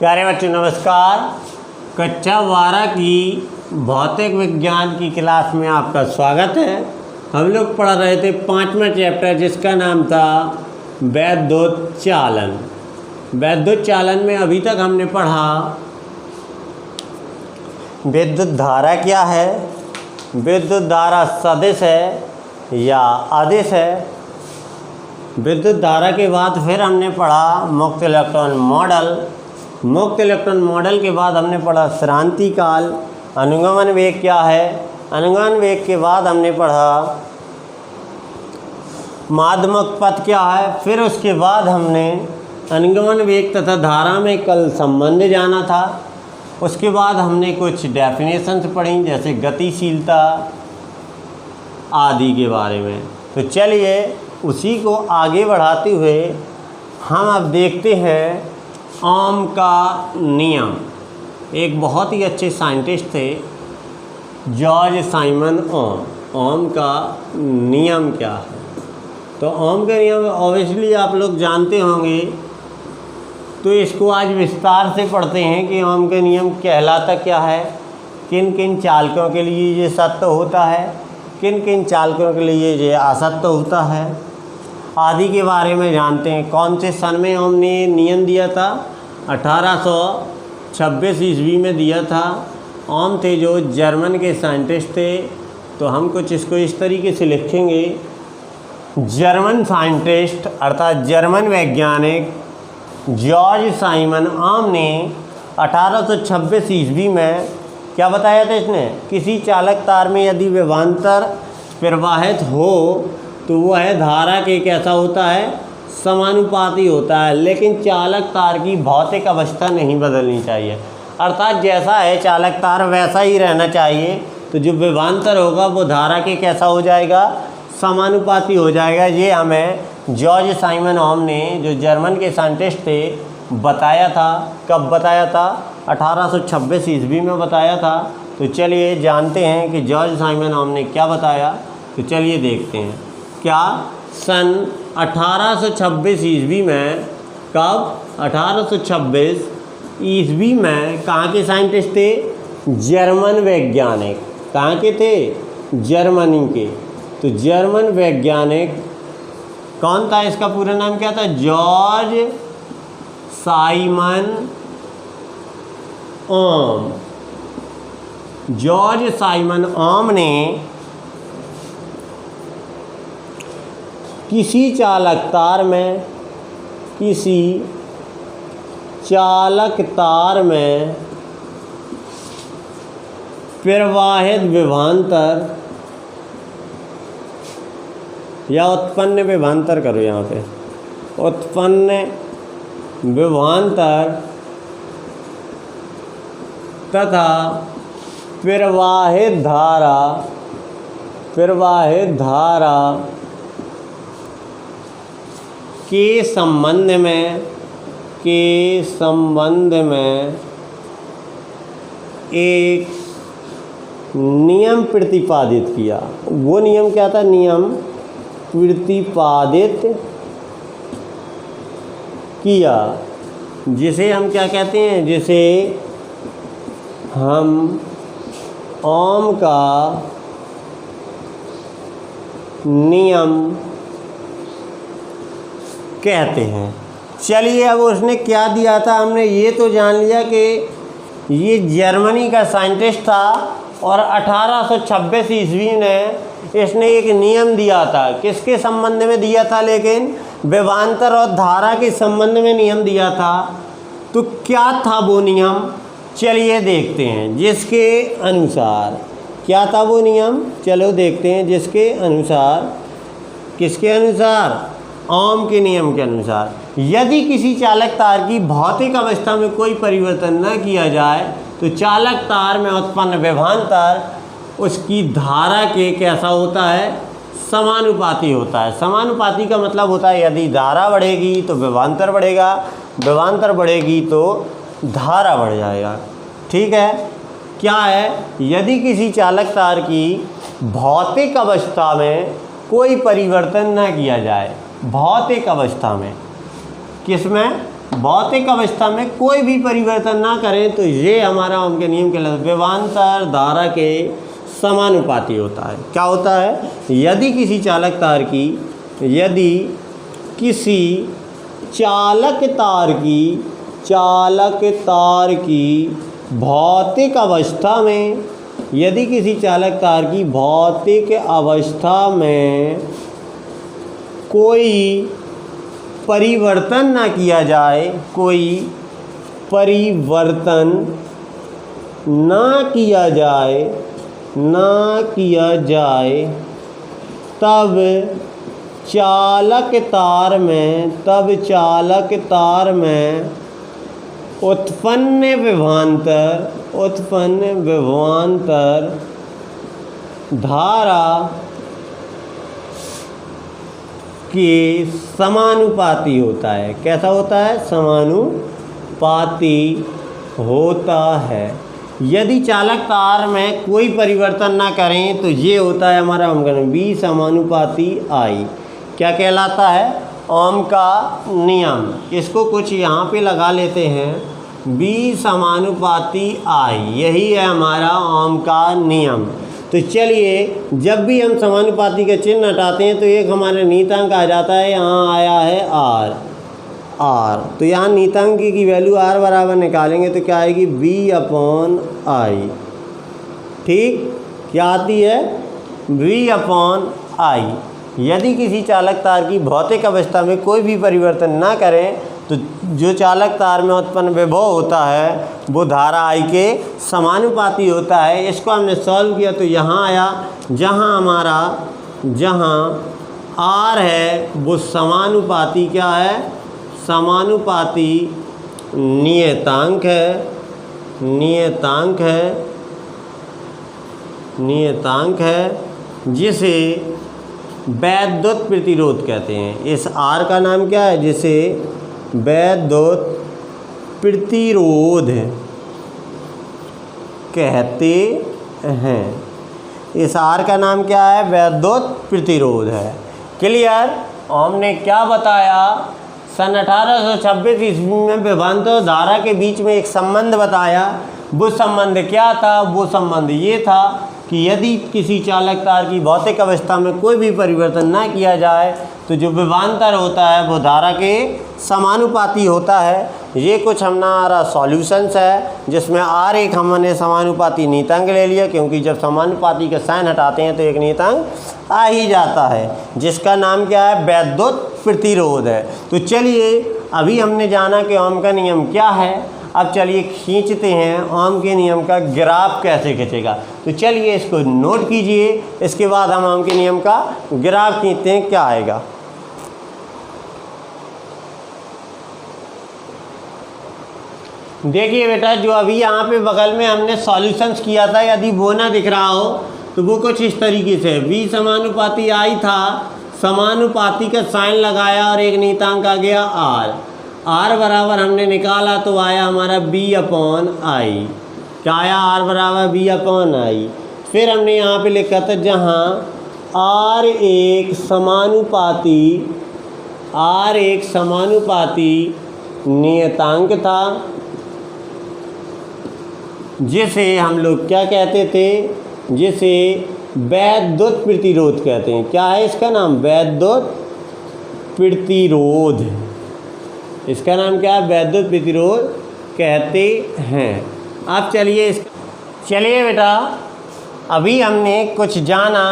प्यारे बच्चों नमस्कार। कक्षा 12 की भौतिक विज्ञान की क्लास में आपका स्वागत है। हम लोग पढ़ रहे थे 5वां चैप्टर जिसका नाम था वैद्युत चालन। वैद्युत चालन में अभी तक हमने पढ़ा विद्युत धारा क्या है, विद्युत धारा सदिश है या अदिश है। विद्युत धारा के बाद फिर हमने पढ़ा मुक्त इलेक्ट्रॉन मॉडल। मुक्त इलेक्ट्रॉन मॉडल के बाद हमने पढ़ा श्रांति काल। अनुगमन वेग क्या है, अनुगमन वेग के बाद हमने पढ़ा माध्यमिक पथ क्या है। फिर उसके बाद हमने अनुगमन वेग तथा धारा में कल संबंध जाना था। उसके बाद हमने कुछ डेफिनेशंस पढ़ी जैसे गतिशीलता आदि के बारे में। तो चलिए उसी को आगे बढ़ाते हुए हम अब देखते हैं ओम का नियम। एक बहुत ही अच्छे साइंटिस्ट थे जॉर्ज साइमन ओम। ओम का नियम क्या है? तो ओम का नियम ऑब्वियसली आप लोग जानते होंगे, तो इसको आज विस्तार से पढ़ते हैं कि ओम का नियम कहलाता क्या है, किन किन चालकों के लिए ये सत्य होता है, किन किन चालकों के लिए ये असत्य होता है आदि के बारे में जानते हैं। कौन से सन में ओम ने नियम दिया था? 1826 ईस्वी में दिया था। ओम थे जो जर्मन के साइंटिस्ट थे। तो हम कुछ इसको इस तरीके से लिखेंगे, जर्मन साइंटिस्ट अर्थात जर्मन वैज्ञानिक जॉर्ज साइमन ओम ने 1826 ईस्वी में क्या बताया था इसने? किसी चालक तार में यदि विभवांतर प्रवाहित हो तो वह धारा के कैसा होता है? समानुपाती होता है। लेकिन चालक तार की भौतिक अवस्था नहीं बदलनी चाहिए, अर्थात जैसा है चालक तार वैसा ही रहना चाहिए। तो जो विभवांतर होगा वो धारा के कैसा हो जाएगा? समानुपाती हो जाएगा। ये हमें जॉर्ज साइमन ओम ने जो जर्मन के साइंटिस्ट थे बताया था। कब बताया था? 1826 ईस्वी में बताया था। तो चलिए जानते हैं कि जॉर्ज साइमन ओम ने क्या बताया। तो चलिए देखते हैं। क्या सन 1826 ईस्वी में, कब? 1826 ईस्वी में कहाँ के साइंटिस्ट थे? जर्मन वैज्ञानिक। कहाँ के थे? जर्मनी के। तो जर्मन वैज्ञानिक कौन था? इसका पूरा नाम क्या था? जॉर्ज साइमन ओम। जॉर्ज साइमन ओम ने किसी चालक तार में प्रवाहित विभवांतर या उत्पन्न विभवांतर करो, यहाँ पे उत्पन्न विभवांतर तथा प्रवाहित धारा के संबंध में एक नियम प्रतिपादित किया। वो नियम क्या था? नियम प्रतिपादित किया, जिसे हम क्या कहते हैं? जिसे हम ओम का नियम कहते हैं। चलिए अब उसने क्या दिया था? हमने ये तो जान लिया कि ये जर्मनी का साइंटिस्ट था और 1826 ईस्वी ने इसने एक नियम दिया था। किसके संबंध में दिया था? लेकिन विभवांतर और धारा के संबंध में नियम दिया था। तो क्या था वो नियम? चलिए देखते हैं। जिसके अनुसार क्या था वो नियम? चलो देखते हैं। जिसके अनुसार, किसके अनुसार? ओम के नियम के अनुसार यदि किसी चालक तार की भौतिक अवस्था में कोई परिवर्तन न किया जाए तो चालक तार में उत्पन्न विभवांतर उसकी धारा के कैसा होता है? समानुपाती होता है। समानुपाती का मतलब होता है यदि धारा बढ़ेगी तो विभवांतर बढ़ेगा, विभवांतर बढ़ेगी तो धारा बढ़ जाएगा। ठीक है। क्या है? यदि किसी चालक तार की भौतिक अवस्था में कोई परिवर्तन न किया जाए, भौतिक अवस्था में, किसमें? भौतिक अवस्था में कोई भी परिवर्तन ना करें तो ये हमारा ओम के नियम कहलाता है। विभवांतर धारा के समानुपाती होता है। क्या होता है? यदि किसी चालक तार की भौतिक अवस्था में, यदि किसी चालक तार की भौतिक अवस्था में कोई परिवर्तन ना किया जाए, तब चालक तार में उत्पन्न विभवांतर धारा के समानुपाती होता है। कैसा होता है? समानुपाती होता है। यदि चालक तार में कोई परिवर्तन ना करें तो ये होता है हमारा ओम का नियम, बी समानुपाती आई। क्या कहलाता है? ओम का नियम। इसको कुछ यहाँ पे लगा लेते हैं, बी समानुपाती आई, यही है हमारा ओम का नियम। तो चलिए, जब भी हम समानुपाती का चिन्ह हटाते हैं तो एक हमारा नीतांक आ जाता है, यहाँ आया है आर। तो यहाँ नीतांक की वैल्यू आर बराबर निकालेंगे तो क्या आएगी? V/I। ठीक, क्या आती है? V/I। यदि किसी चालक तार की भौतिक अवस्था में कोई भी परिवर्तन ना करें तो जो चालक तार में उत्पन्न विभव होता है वो धारा I के समानुपाती होता है। इसको हमने सॉल्व किया तो यहाँ आया, जहाँ R है वो समानुपाती क्या है? समानुपाती नियतांक है जिसे वैद्युत प्रतिरोध कहते हैं। इस R का नाम क्या है? जिसे वैद्युत प्रतिरोध कहते हैं। इस R का नाम क्या है? वैद्युत प्रतिरोध है। क्लियर? हमने क्या बताया? सन 1826 ईस्वी में विभवांतर धारा के बीच में एक संबंध बताया। वो संबंध क्या था? वो संबंध ये था कि यदि किसी चालक तार की भौतिक अवस्था में कोई भी परिवर्तन ना किया जाए तो जो विभवांतर होता है वो धारा के समानुपाती होता है। ये कुछ हमारा सॉल्यूशंस है जिसमें R एक हमने समानुपाती नीतांक ले लिया, क्योंकि जब समानुपाती का साइन हटाते हैं तो एक नीतांक आ ही जाता है, जिसका नाम क्या है? वैद्युत प्रतिरोध है। तो चलिए, अभी हमने जाना कि ओम का नियम क्या है। अब चलिए खींचते हैं ओम के नियम का ग्राफ कैसे खींचेगा। तो चलिए इसको नोट कीजिए, इसके बाद हम ओम के नियम का ग्राफ खींचते हैं, क्या आएगा। देखिए बेटा, जो अभी यहाँ पे बगल में हमने सॉल्यूशंस किया था, यदि वो ना दिख रहा हो तो वो कुछ इस तरीके से V समानुपाती I था, समानुपाती का साइन लगाया और एक नीतांक आ गया R बराबर हमने निकाला तो आया हमारा B/I। क्या आया? R बराबर B/I। फिर हमने यहाँ पे लिखा था जहाँ R एक समानुपाती नियतांक था, जिसे हम लोग क्या कहते थे? जिसे वैद्युत प्रतिरोध कहते हैं। क्या है इसका नाम? वैद्युत प्रतिरोध। इसका नाम क्या है? वैद्युत प्रतिरोध कहते हैं। अब चलिए बेटा, अभी हमने कुछ जाना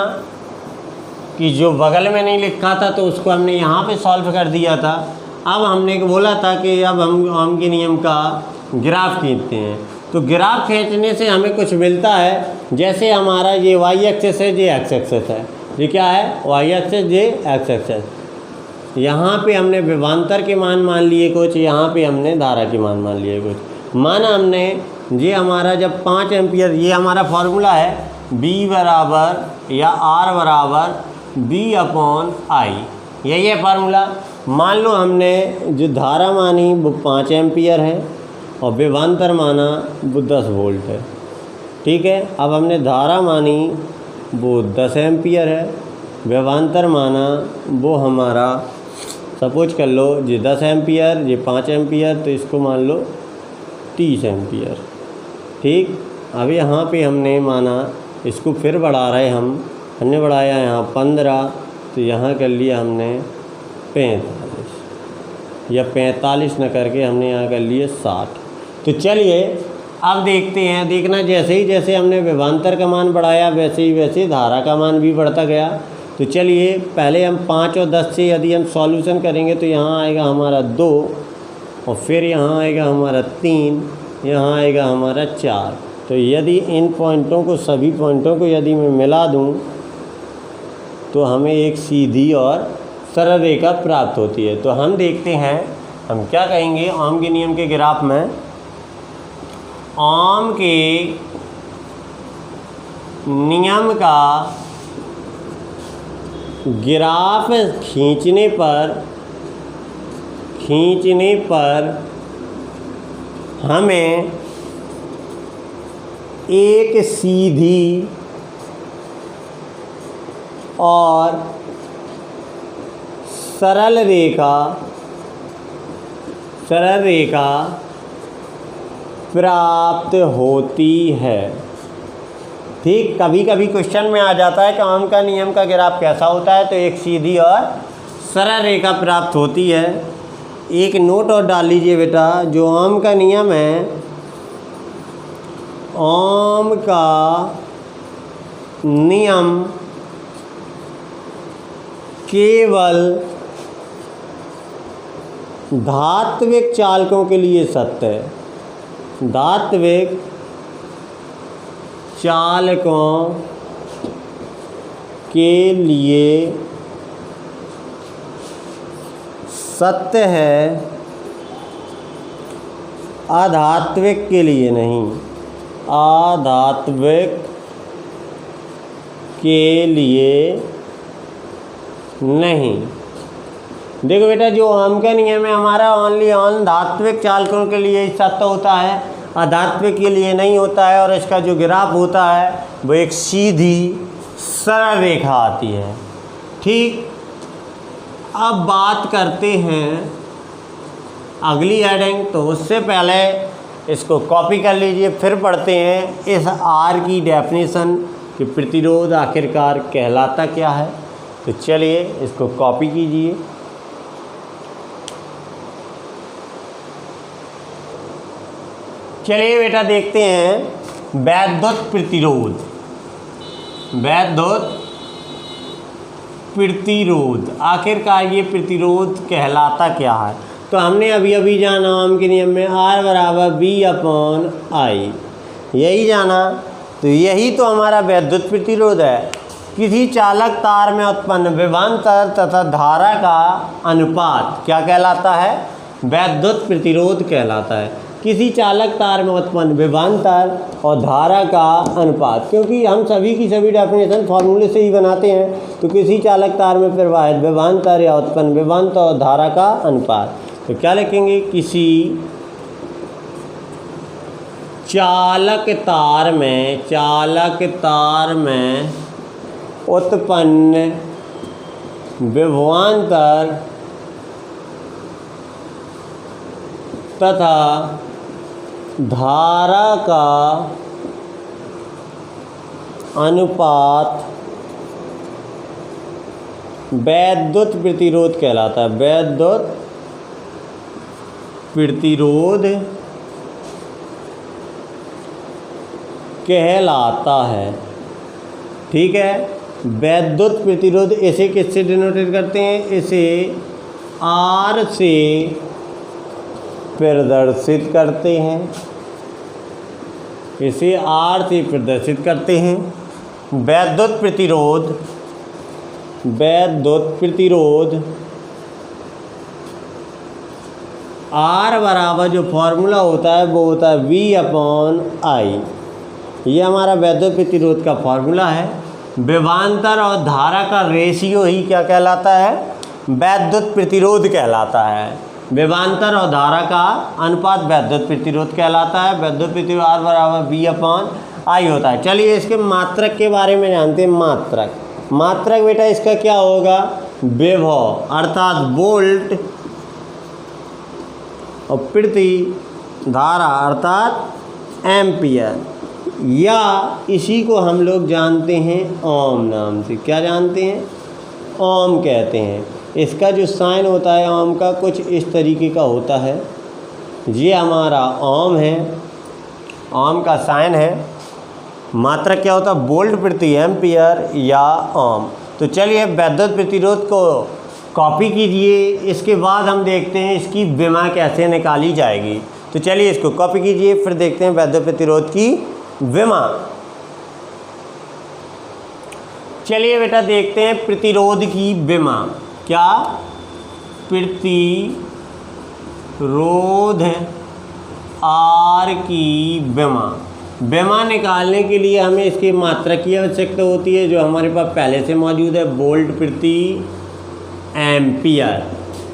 कि जो बगल में नहीं लिखा था तो उसको हमने यहाँ पे सॉल्व कर दिया था। अब हमने बोला था कि अब हम ओम के नियम का ग्राफ खींचते हैं। तो ग्राफ खींचने से हमें कुछ मिलता है, जैसे हमारा ये वाई एक्सेस है, ये एक्स एक्सेस है। ये क्या है? वाई एक्सेस, ये एक्स एक्सेस। यहाँ पे हमने विभवांतर के मान लिए कुछ, यहाँ पे हमने धारा के मान लिए कुछ। माना हमने ये हमारा जब 5 एम्पियर, ये हमारा फार्मूला है B बराबर या R बराबर B/I, यही है फार्मूला। मान लो हमने जो धारा मानी वो 5 एम्पियर है और विभवांतर माना वो 10 वोल्ट है। ठीक है, अब हमने धारा मानी वो 10 एम्पियर है, विभवांतर माना वो हमारा सपोज कर लो ये 10 एम्पियर, ये 5 एम्पियर, तो इसको मान लो 30 एम्पियर। ठीक, अब यहाँ पे हमने माना इसको फिर बढ़ा रहे हमने बढ़ाया यहाँ 15, तो यहाँ कर लिया हमने 45, या 45 न करके हमने यहाँ कर लिए 60। तो चलिए अब देखते हैं, देखना जैसे ही जैसे हमने विभवांतर का मान बढ़ाया वैसे ही वैसे धारा का मान भी बढ़ता गया। तो चलिए पहले हम 5 और 10 से यदि हम सॉल्यूशन करेंगे तो यहाँ आएगा हमारा 2, और फिर यहाँ आएगा हमारा 3, यहाँ आएगा हमारा 4। तो यदि इन पॉइंटों को, सभी पॉइंटों को यदि मैं मिला दूँ तो हमें एक सीधी और सरल रेखा प्राप्त होती है। तो हम देखते हैं हम क्या कहेंगे ओम के नियम के ग्राफ में। ओम के नियम का ग्राफ खींचने पर हमें एक सीधी और सरल रेखा प्राप्त होती है। ठीक, कभी कभी क्वेश्चन में आ जाता है कि ओम का नियम का ग्राफ कैसा होता है, तो एक सीधी और सरल रेखा प्राप्त होती है। एक नोट और डाल लीजिए बेटा, जो ओम का नियम है, ओम का नियम केवल धात्विक चालकों के लिए सत्य है। धात्विक चालकों के लिए सत्य है, अधात्विक के लिए नहीं। अधात्विक के लिए नहीं। देखो बेटा, जो ओम का नियम है हमारा ओनली ऑन धात्विक चालकों के लिए ही सत्य होता है, अधात्विक के लिए नहीं होता है। और इसका जो ग्राफ होता है वो एक सीधी सरल रेखा आती है। ठीक, अब बात करते हैं अगली हेडिंग। तो उससे पहले इसको कॉपी कर लीजिए, फिर पढ़ते हैं इस आर की डेफिनेशन कि प्रतिरोध आखिरकार कहलाता क्या है। तो चलिए इसको कॉपी कीजिए। चलिए बेटा देखते हैं वैद्युत प्रतिरोध। वैद्युत प्रतिरोध आखिरकार ये प्रतिरोध कहलाता क्या है। तो हमने अभी अभी जाना ओम के नियम में R बराबर V/I, यही जाना। तो यही तो हमारा वैद्युत प्रतिरोध है। किसी चालक तार में उत्पन्न विभवांतर तथा धारा का अनुपात क्या कहलाता है? वैद्युत प्रतिरोध कहलाता है। किसी चालक तार में उत्पन्न विभवांतर और धारा का अनुपात, क्योंकि हम सभी की सभी डेफिनेशन फार्मूले से ही बनाते हैं। तो किसी चालक तार में प्रवाहित विभवांतर या उत्पन्न विभवांतर और धारा का अनुपात, तो क्या लिखेंगे? किसी चालक तार में उत्पन्न विभवांतर तथा धारा का अनुपात वैद्युत प्रतिरोध कहलाता है। वैद्युत प्रतिरोध कहलाता है। ठीक है, वैद्युत प्रतिरोध इसे किससे डिनोटेट करते हैं? इसे R से प्रदर्शित करते हैं। इसे R से प्रदर्शित करते हैं। वैद्युत प्रतिरोध R बराबर जो फॉर्मूला होता है वो होता है V/I। ये हमारा वैद्युत प्रतिरोध का फॉर्मूला है। विभवांतर और धारा का रेशियो ही क्या कहलाता है? वैद्युत प्रतिरोध कहलाता है। विभवांतर और धारा का अनुपात वैद्युत प्रतिरोध कहलाता है। वैद्युत प्रतिरोध R बराबर V/I होता है। चलिए इसके मात्रक के बारे में जानते हैं। मात्रक बेटा इसका क्या होगा? विभव अर्थात वोल्ट और प्रति धारा अर्थात एम्पियर, या इसी को हम लोग जानते हैं ओम नाम से। क्या जानते हैं? ओम कहते हैं। इसका जो साइन होता है ओम का कुछ इस तरीके का होता है। ये हमारा ओम है, ओम का साइन है। मात्रा क्या होता है? वोल्ट प्रति एम्पियर या ओम। तो चलिए वैद्युत प्रतिरोध को कॉपी कीजिए, इसके बाद हम देखते हैं इसकी विमा कैसे निकाली जाएगी। तो चलिए इसको कॉपी कीजिए, फिर देखते हैं वैद्युत प्रतिरोध की विमा। चलिए बेटा देखते हैं प्रतिरोध की विमा। क्या? प्रतिरोध आर की विमा। विमा निकालने के लिए हमें इसकी मात्रा की आवश्यकता होती है, जो हमारे पास पहले से मौजूद है, वोल्ट प्रति एम्पियर।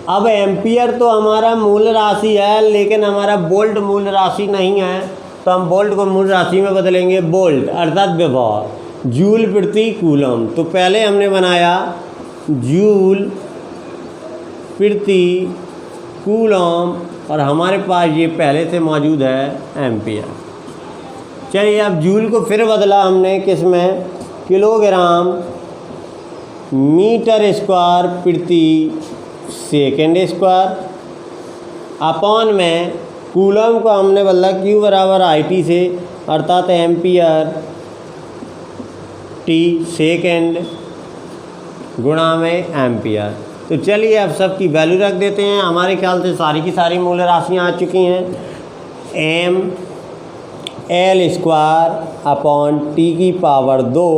अब एम्पियर तो हमारा मूल राशि है, लेकिन हमारा वोल्ट मूल राशि नहीं है, तो हम वोल्ट को मूल राशि में बदलेंगे वोल्ट अर्थात विभव। जूल प्रति कूलम, तो पहले हमने बनाया जूल प्रति कूलम और हमारे पास ये पहले से मौजूद है एम्पियर। चलिए अब जूल को फिर बदला हमने किस में? किलोग्राम मीटर स्क्वायर प्रति सेकेंड स्क्वायर अपॉन में कूलम को हमने बदला Q बराबर IT से अर्थात एम्पियर T सेकेंड गुणा में एम्पियर। तो चलिए अब सब की वैल्यू रख देते हैं। हमारे ख्याल से सारी की सारी मूल राशियाँ आ चुकी हैं। M L square upon T की power 2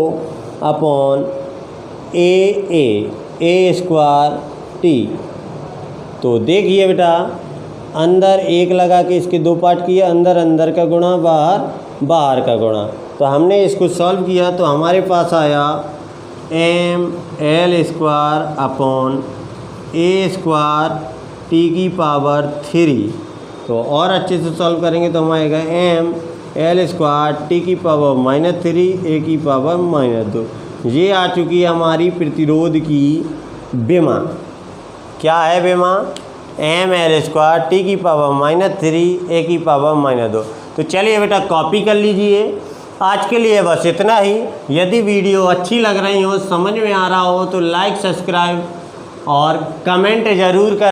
upon a square T. तो देखिए बेटा, अंदर एक लगा के इसके दो पार्ट किए, अंदर अंदर का गुणा, बाहर बाहर का गुणा। तो हमने इसको सॉल्व किया तो हमारे पास आया M L square upon a square T की पावर 3। तो और अच्छे से सॉल्व करेंगे तो हम आएगा एम एल स्क्वायर टी की पावर -3 ए की पावर -2। ये आ चुकी है हमारी प्रतिरोध की विमा। क्या है विमा? एम एल स्क्वायर टी की पावर -3 ए की पावर -2। तो चलिए बेटा कॉपी कर लीजिए। आज के लिए बस इतना ही। यदि वीडियो अच्छी लग रही हो, समझ में आ रहा हो, तो लाइक, सब्सक्राइब और कमेंट ज़रूर कर